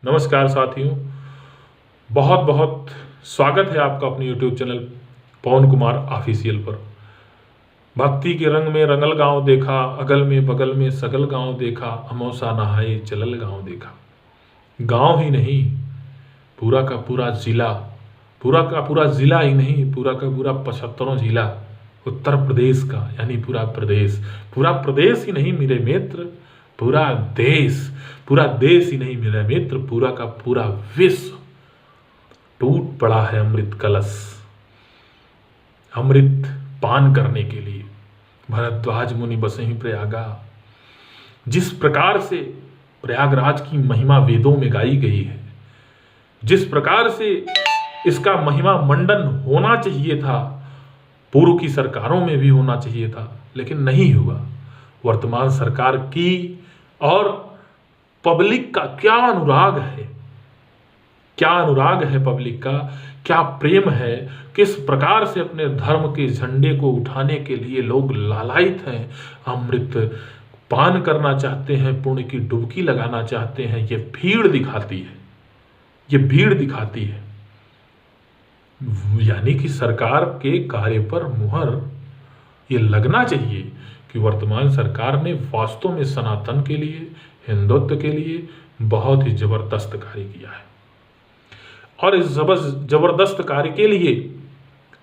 नमस्कार साथियों, बहुत बहुत स्वागत है आपका अपने YouTube चैनल पवन कुमार ऑफिशियल पर। भक्ति के रंग में रंगल गांव देखा, अगल में बगल में सगल गांव देखा, अमौसा नहाए चलल गांव देखा। गांव ही नहीं, पूरा का पूरा जिला, पूरा का पूरा जिला ही नहीं, पूरा का पूरा 75 जिला उत्तर प्रदेश का, यानी पूरा प्रदेश ही नहीं मेरे मित्र, पूरा देश ही नहीं मेरा मित्र, पूरा का पूरा विश्व टूट पड़ा है अमृत कलश, अमृत पान करने के लिए। भरद्वाज मुनि बसहि प्रयागा। जिस प्रकार से प्रयागराज की महिमा वेदों में गाई गई है, जिस प्रकार से इसका महिमा मंडन होना चाहिए था, पूर्व की सरकारों में भी होना चाहिए था, लेकिन नहीं हुआ। वर्तमान सरकार की और पब्लिक का क्या अनुराग है, क्या अनुराग है पब्लिक का, क्या प्रेम है, किस प्रकार से अपने धर्म के झंडे को उठाने के लिए लोग लालायित हैं, अमृत पान करना चाहते हैं, पुण्य की डुबकी लगाना चाहते हैं। ये भीड़ दिखाती है, ये भीड़ दिखाती है। यानी कि सरकार के कार्य पर मुहर ये लगना चाहिए कि वर्तमान सरकार ने वास्तव में सनातन के लिए, हिंदुत्व के लिए बहुत ही जबरदस्त कार्य किया है। और इस जबरदस्त कार्य के लिए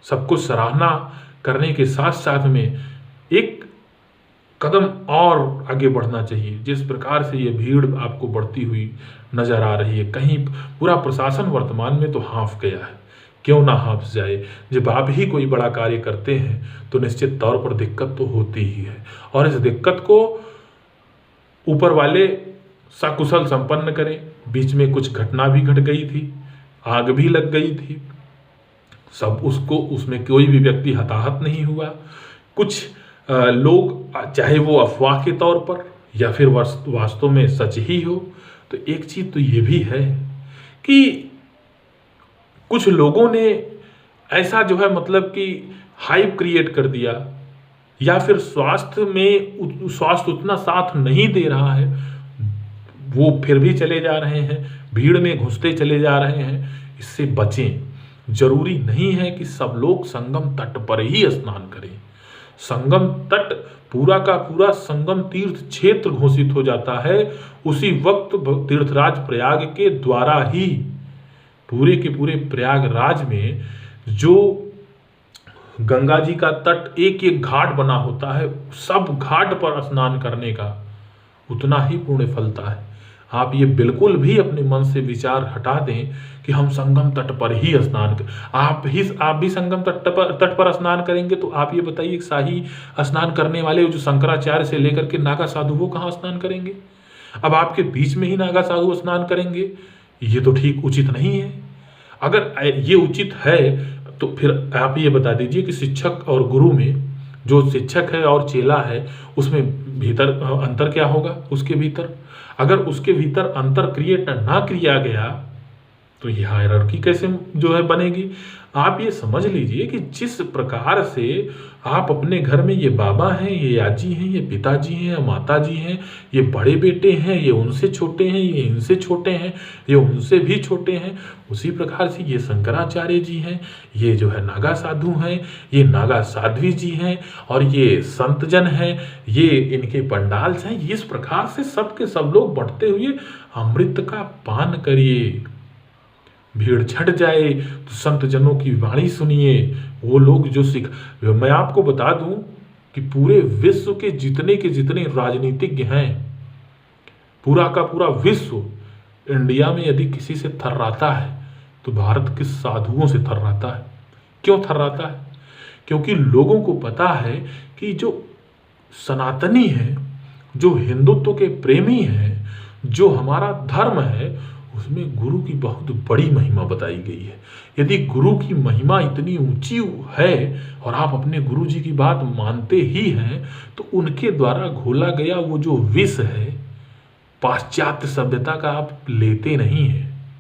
सबको सराहना करने के साथ साथ में एक कदम और आगे बढ़ना चाहिए। जिस प्रकार से ये भीड़ आपको बढ़ती हुई नजर आ रही है, कहीं पूरा प्रशासन वर्तमान में तो हाँफ गया है। क्यों ना हाँफ जाए? जब आप ही कोई बड़ा कार्य करते हैं तो निश्चित तौर पर दिक्कत तो होती ही है, और इस दिक्कत को ऊपर वाले सकुशल संपन्न करें। बीच में कुछ घटना भी घट गई थी, आग भी लग गई थी, सब उसमें कोई भी व्यक्ति हताहत नहीं हुआ। कुछ लोग, चाहे वो अफवाह के तौर पर या फिर वास्तव में सच ही हो, तो एक चीज तो ये भी है कि कुछ लोगों ने ऐसा जो है मतलब कि हाइप क्रिएट कर दिया, या फिर स्वास्थ्य उतना साथ नहीं दे रहा है, वो फिर भी चले जा रहे हैं, भीड़ में घुसते चले जा रहे हैं। इससे बचें। जरूरी नहीं है कि सब लोग संगम तट पर ही स्नान करें। संगम तट पूरा का पूरा संगम तीर्थ क्षेत्र घोषित हो जाता है उसी वक्त तीर्थराज प्रयाग के द्वारा ही। पूरे के पूरे प्रयागराज में जो गंगा जी का तट एक एक घाट बना होता है, सब घाट पर स्नान करने का उतना ही पुण्य फलता है। आप ये बिल्कुल भी अपने मन से विचार हटा दें कि हम संगम तट पर ही स्नान कर, आप भी संगम तट पर स्नान करेंगे तो आप ये बताइए, शाही स्नान करने वाले जो शंकराचार्य से लेकर के नागा साधु, वो कहाँ स्नान करेंगे? अब आपके बीच में ही नागा साधु स्नान करेंगे, ये तो ठीक उचित नहीं है। अगर ये उचित है तो फिर आप ये बता दीजिए कि शिक्षक और गुरु में, जो शिक्षक है और चेला है, उसमें भीतर अंतर क्या होगा? उसके भीतर अगर उसके भीतर अंतर क्रिएट ना किया गया तो ये हायरार्की कैसे जो है बनेगी? आप ये समझ लीजिए कि जिस प्रकार से आप अपने घर में, ये बाबा हैं, ये आजी हैं, ये पिताजी हैं, माता जी हैं, ये बड़े बेटे हैं, ये उनसे छोटे हैं, ये इनसे छोटे हैं, ये उनसे भी छोटे हैं, उसी प्रकार से ये शंकराचार्य जी हैं, ये जो है नागा साधु हैं, ये नागा साध्वी जी हैं, और ये संतजन हैं, ये इनके पंडाल हैं। इस प्रकार से सबके सब लोग बढ़ते हुए अमृत का पान करिए। भीड़ छट जाए तो संत जनों की वाणी सुनिए। वो लोग जो मैं आपको बता दूं कि पूरे विश्व के जितने राजनीतिज्ञ हैं, पूरा का पूरा विश्व इंडिया में यदि किसी से थर्राता है तो भारत के साधुओं से थर्राता है। क्यों थर्राता है? क्योंकि लोगों को पता है कि जो सनातनी है, जो हिंदुत्व के प्रेमी हैं, जो हमारा धर्म है, उसमें गुरु की बहुत बड़ी महिमा बताई गई है। यदि गुरु की महिमा इतनी ऊंची है और आप अपने गुरु जी की बात मानते ही हैं, तो उनके द्वारा घोला गया वो जो विष है पाश्चात्य सभ्यता का, आप लेते नहीं हैं।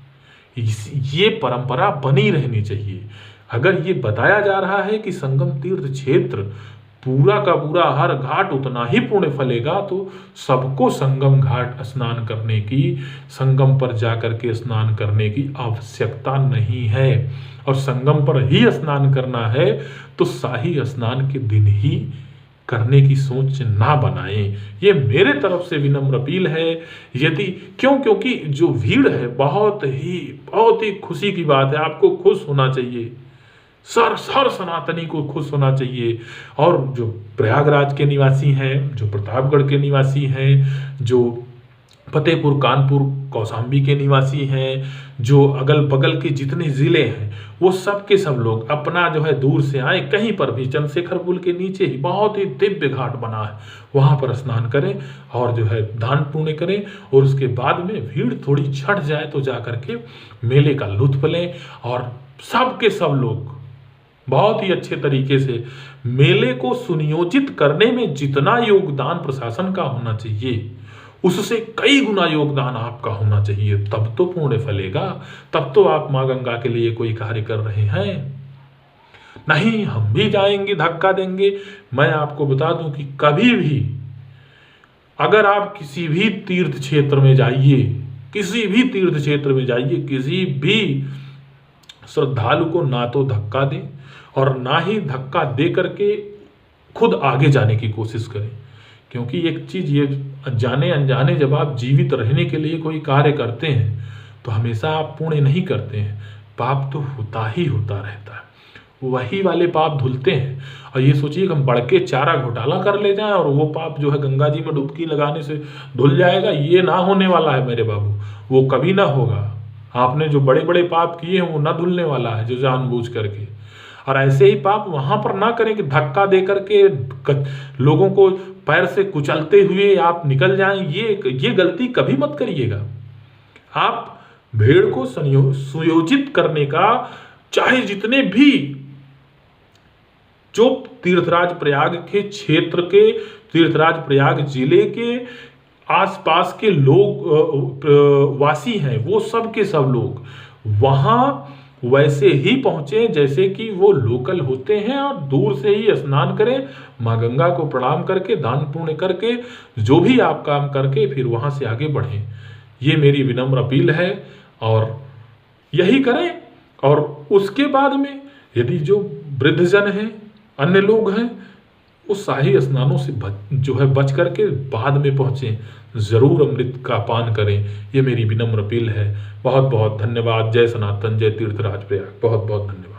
ये परंपरा बनी रहनी चाहिए। अगर ये बताया जा रहा है कि संगम तीर्थ क्षेत्र पूरा का पूरा हर घाट उतना ही पुण्य फलेगा, तो सबको संगम घाट स्नान करने की, संगम पर जाकर के स्नान करने की आवश्यकता नहीं है। और संगम पर ही स्नान करना है तो शाही स्नान के दिन ही करने की सोच ना बनाएं। ये मेरे तरफ से विनम्र अपील है। यदि क्योंकि जो भीड़ है बहुत ही खुशी की बात है, आपको खुश होना चाहिए, हर सनातनी को खुश होना चाहिए। और जो प्रयागराज के निवासी हैं, जो प्रतापगढ़ के निवासी हैं, जो फतेहपुर कानपुर कौशाम्बी के निवासी हैं, जो अगल बगल के जितने ज़िले हैं, वो सब के सब लोग अपना जो है दूर से आए, कहीं पर भी चंद्रशेखर पुल के नीचे ही बहुत ही दिव्य घाट बना है, वहाँ पर स्नान करें और जो है दान पुण्य करें। और उसके बाद में भीड़ थोड़ी छट जाए तो जा करके मेले का लुत्फ लें। और सब के सब लोग बहुत ही अच्छे तरीके से मेले को सुनियोजित करने में जितना योगदान प्रशासन का होना चाहिए, उससे कई गुना योगदान आपका होना चाहिए। तब तो पुण्य फलेगा, तब तो आप माँ गंगा के लिए कोई कार्य कर रहे हैं। नहीं, हम भी जाएंगे, धक्का देंगे। मैं आपको बता दूं कि कभी भी अगर आप किसी भी तीर्थ क्षेत्र में जाइए, किसी भी तीर्थ क्षेत्र में जाइए, किसी भी श्रद्धालु को ना तो धक्का दें और ना ही धक्का दे करके खुद आगे जाने की कोशिश करें। क्योंकि एक चीज़ ये, जाने अनजाने जब आप जीवित रहने के लिए कोई कार्य करते हैं तो हमेशा आप पुण्य नहीं करते हैं, पाप तो होता ही होता रहता है। वही वाले पाप धुलते हैं। और ये सोचिए कि हम बढ़ के चारा घोटाला कर ले जाएं और वो पाप जो है गंगा जी में डुबकी लगाने से धुल जाएगा, ये ना होने वाला है मेरे बाबू, वो कभी ना होगा। आपने जो बड़े बड़े पाप किए हैं वो ना धुलने वाला है, जो जानबूझ करके। और ऐसे ही पाप वहां पर ना करें कि धक्का दे करके लोगों को पैर से कुचलते हुए आप निकल जाएं। ये गलती कभी मत करिएगा। आप भीड़ को सुयोजित करने का, चाहे जितने भी जो तीर्थराज प्रयाग के क्षेत्र के, तीर्थराज प्रयाग जिले के आसपास के लोग वासी हैं, वो सब के सब लोग वहां वैसे ही पहुंचे जैसे कि वो लोकल होते हैं, और दूर से ही स्नान करें, माँ गंगा को प्रणाम करके, दान पुण्य करके, जो भी आप काम करके फिर वहां से आगे बढ़ें। ये मेरी विनम्र अपील है और यही करें। और उसके बाद में यदि जो वृद्धजन हैं, अन्य लोग हैं, उस शाही स्नानों से जो है बच करके बाद में पहुँचें, ज़रूर अमृत का पान करें। ये मेरी विनम्र अपील है। बहुत बहुत धन्यवाद। जय सनातन, जय तीर्थराज प्रयाग। बहुत बहुत धन्यवाद।